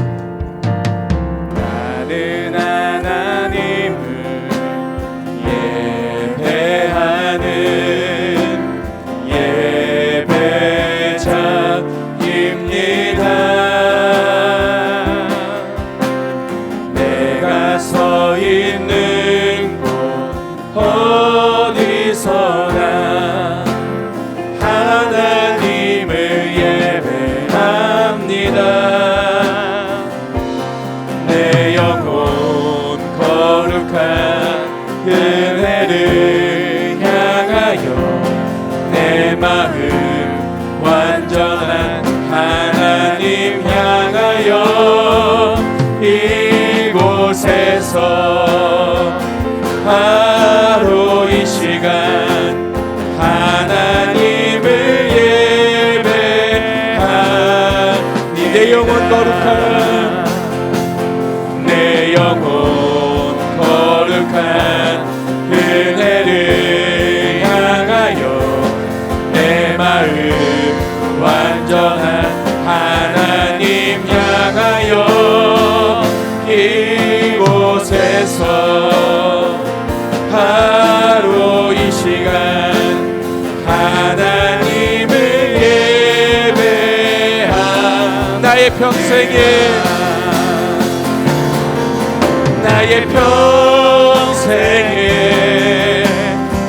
나는 하나님을 예배하는 예배자입니다. 내가 서 있는 곳 어디서나 하나님을 예배합니다. 내 영혼 거룩한 은혜를 향하여 내 마음 완전한 하나님 향하여 이곳에서 바로 이 시간 하나님을 예배하니 내 영혼 거룩한, 내 영혼 거룩한 은혜를 향하여 내 마음 완전한 하나님 향하여 이곳에서 바로 이 시간 하나님을 예배함. 나의 평생에 나의 평생에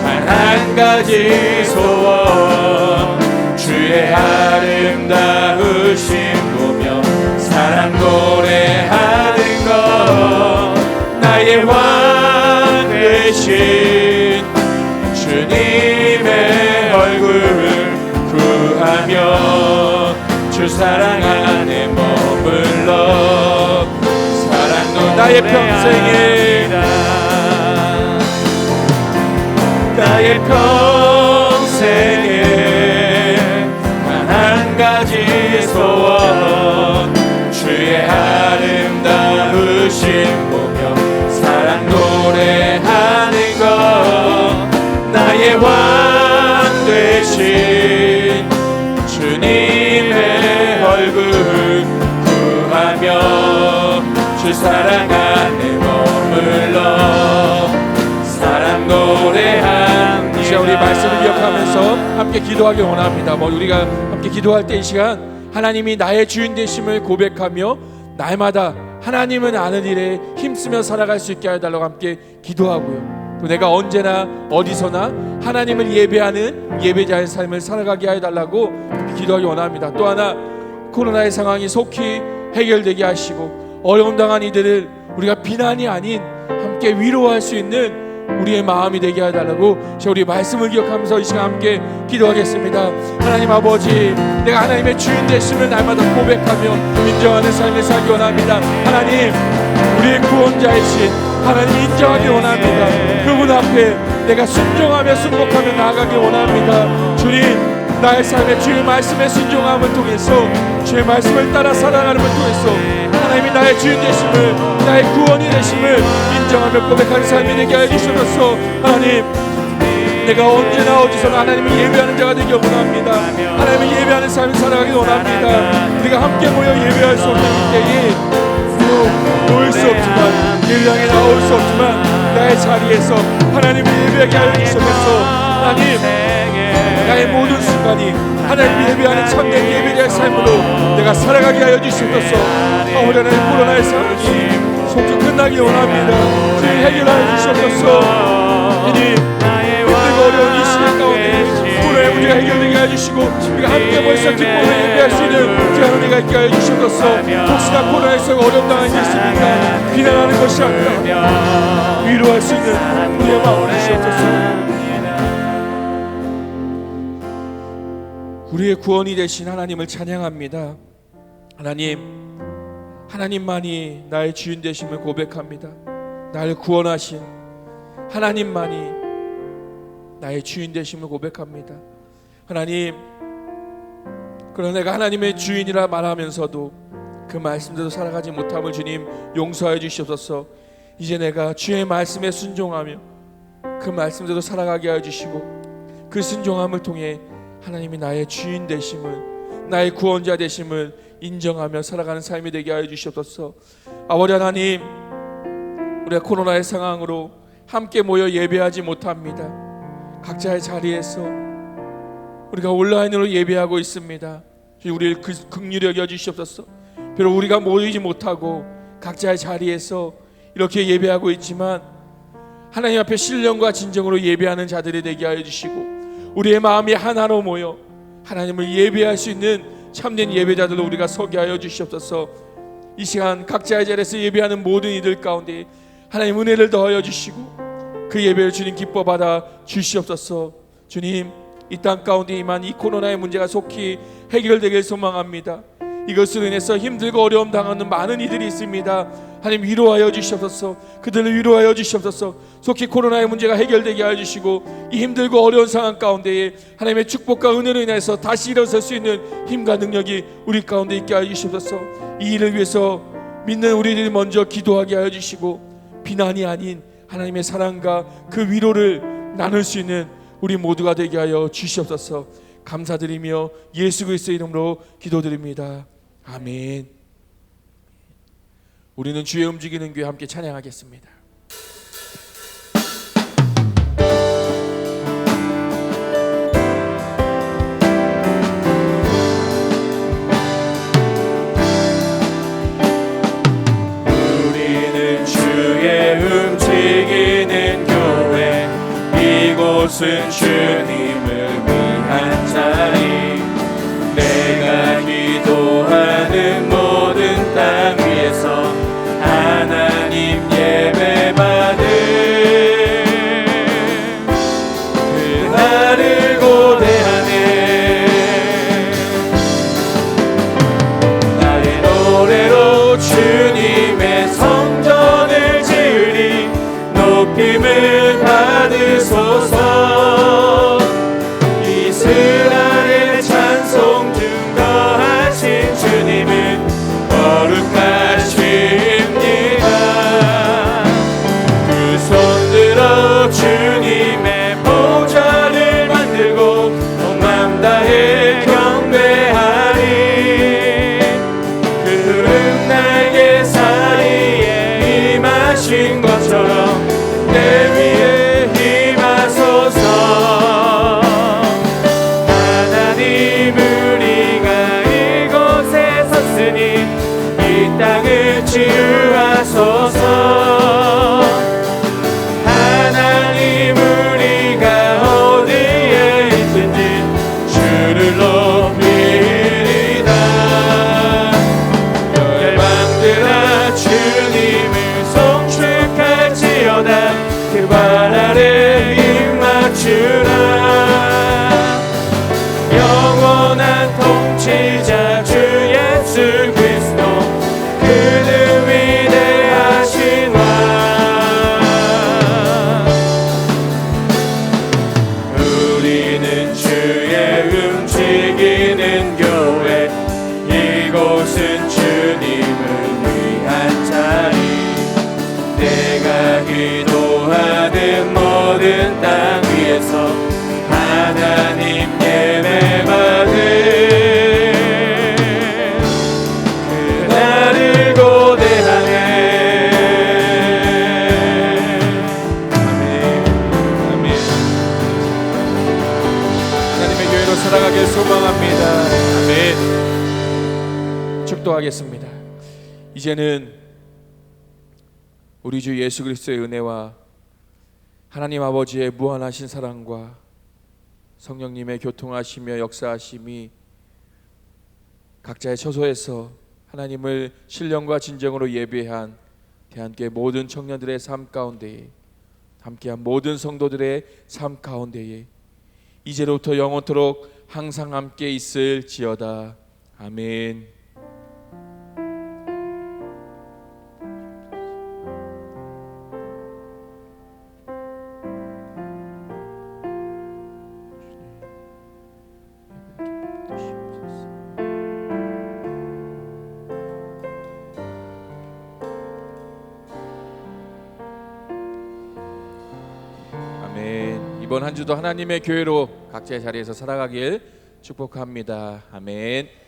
단 한 가지 소원 주의 아름다우심 보며 사랑 노래하는 것 나의 왕 되신 주님의 얼굴 구하며 주 사랑 안에 머물러 사랑 나의 평생에 나의 평생에 단 한 가지 소원 주의 아름다우심 보며 사랑 노래하는 것 나의 왕 되신 주님의 얼굴 구하며 주 사랑 안에 머물러 사랑 노래합니다. 이제 우리 말씀을 기억하면서 함께 기도하기 원합니다. 우리가 함께 기도할 때 이 시간 하나님이 나의 주인 되심을 고백하며 날마다 하나님은 아는 일에 힘쓰며 살아갈 수 있게 해달라고 함께 기도하고요. 또 내가 언제나 어디서나 하나님을 예배하는 예배자의 삶을 살아가게 해달라고 기도하기 원합니다. 또 하나 코로나의 상황이 속히 해결되게 하시고 어려움 당한 이들을 우리가 비난이 아닌 함께 위로할 수 있는 우리의 마음이 되게 해달라고 우리 말씀을 기억하면서 이 시간 함께 기도하겠습니다. 하나님 아버지, 내가 하나님의 주인 되심을 날마다 고백하며 인정하는 삶을 살기 원합니다. 하나님, 우리의 구원자이신 하나님 인정하기 원합니다. 그분 앞에 내가 순종하며 순복하며 나아가기 원합니다. 주님, 나의 삶에 주의 말씀에 순종함을 통해서 주의 말씀을 따라 살아가는 걸 통해서 하나님이 나의 주인 되심을, 나의 구원이 되심을 인정하며 고백하는 삶이 되게 해주셔서 하나님, 내가 언제나 어디서나 하나님을 예배하는 자가 되기 원합니다. 하나님을 예배하는 삶을 살아가기 원합니다. 우리가 함께 모여 예배할 수 없는 이때에 모일 수 없지만, 예배당에 나올 수 없지만 나의 자리에서 하나님을 예배하게 하여 주셔서 하나님, 나의 모든 순간이 하나님을 예배하는 참된 예배자의 삶으로 내가 살아가게 하여 주시옵소서. 어려운 코로나의 상황이 속히 끝나기 원합니다. 주님 해결하여 주시옵소서. 주님, 힘들고 어려운 이 시간 가운데 코로나의 문제가 해결되게 하여 주시고 우리가 함께 모여서 기쁨으로 예배할 수 있는 귀한 은혜가 있게 하여 주시옵소서. 혹시나 코로나에서 어려움 당한 게 있습니까? 비난하는 것이 아니라 위로할 수 있는 우리의 마음을 주시옵소서. 우리의 구원이 되신 하나님을 찬양합니다. 하나님, 하나님만이 나의 주인 되심을 고백합니다. 나를 구원하신 하나님만이 나의 주인 되심을 고백합니다. 하나님, 그러나 내가 하나님의 주인이라 말하면서도 그 말씀대로 살아가지 못함을 주님 용서하여 주시옵소서. 이제 내가 주의 말씀에 순종하며 그 말씀대로 살아가게 하여 주시고, 그 순종함을 통해 하나님이 나의 주인 되심을, 나의 구원자 되심을 인정하며 살아가는 삶이 되게 하여 주시옵소서. 아버지 하나님, 우리가 코로나의 상황으로 함께 모여 예배하지 못합니다. 각자의 자리에서 우리가 온라인으로 예배하고 있습니다. 우리를 긍휼히 여겨 주시옵소서. 비록 우리가 모이지 못하고 각자의 자리에서 이렇게 예배하고 있지만 하나님 앞에 신령과 진정으로 예배하는 자들이 되게 하여 주시고, 우리의 마음이 하나로 모여 하나님을 예배할 수 있는 참된 예배자들로 우리가 서게 하여 주시옵소서. 이 시간 각자의 자리에서 예배하는 모든 이들 가운데 하나님 은혜를 더하여 주시고 그 예배를 주님 기뻐 받아 주시옵소서. 주님, 이 땅 가운데 임한 이 코로나의 문제가 속히 해결되길 소망합니다. 이것으로 인해서 힘들고 어려움 당하는 많은 이들이 있습니다. 하나님 위로하여 주시옵소서. 그들을 위로하여 주시옵소서. 속히 코로나의 문제가 해결되게 하여 주시고 이 힘들고 어려운 상황 가운데에 하나님의 축복과 은혜로 인해서 다시 일어설 수 있는 힘과 능력이 우리 가운데 있게 하여 주시옵소서. 이 일을 위해서 믿는 우리들이 먼저 기도하게 하여 주시고, 비난이 아닌 하나님의 사랑과 그 위로를 나눌 수 있는 우리 모두가 되게 하여 주시옵소서. 감사드리며 예수 그리스도의 이름으로 기도드립니다. 아멘. 우리는 주의 움직이는 교회 함께 찬양하겠습니다. 우리는 주의 움직이는 교회, 이곳은 주님을 위한 자리. 내가 기도하는 모든 땅 위에서 하나님 예배받을 그날을 고대하네. 나의 노래로 주님의 성전을 지으리. 높임을 받으소서. 이스라엘의 찬송 증거하신 주님은 거룩하십니다. 그 손들어 주님의 보좌를 만들고 온 맘 다해 경배하리. 그 날개 사이에 임하신 것처럼 내 위에 임하소서. 하나님, 우리가 이곳에 섰으니 이 땅을 치유하소서. 하나님, 우리가 어디에 있든지 주를 높이리다. 열방들아 주님을 송축할지어다. 그 발 아래 입 맞추라. 영원한 통치자 주 예수 그리스도, 그는 위대하신 왕. 우리는 주의 움직이는 교회, 이곳은 주님을 위한 자리. 내가 기도하는 모든 땅 위에서 하나님 예배받을 그날을 고대하네. 아멘. 아멘. 하나님의 교회로 살아가길 소망합니다. 아멘. 축도하겠습니다. 이제는 우리 주 예수 그리스도의 은혜와 하나님 아버지의 무한하신 사랑과 성령님의 교통하시며 역사하심이 각자의 처소에서 하나님을 신령과 진정으로 예배한 대한교회 모든 청년들의 삶 가운데에, 함께한 모든 성도들의 삶 가운데에 이제로부터 영원토록 항상 함께 있을지어다. 아멘. 이번 한 주도 하나님의 교회로 각자의 자리에서 살아가길 축복합니다. 아멘.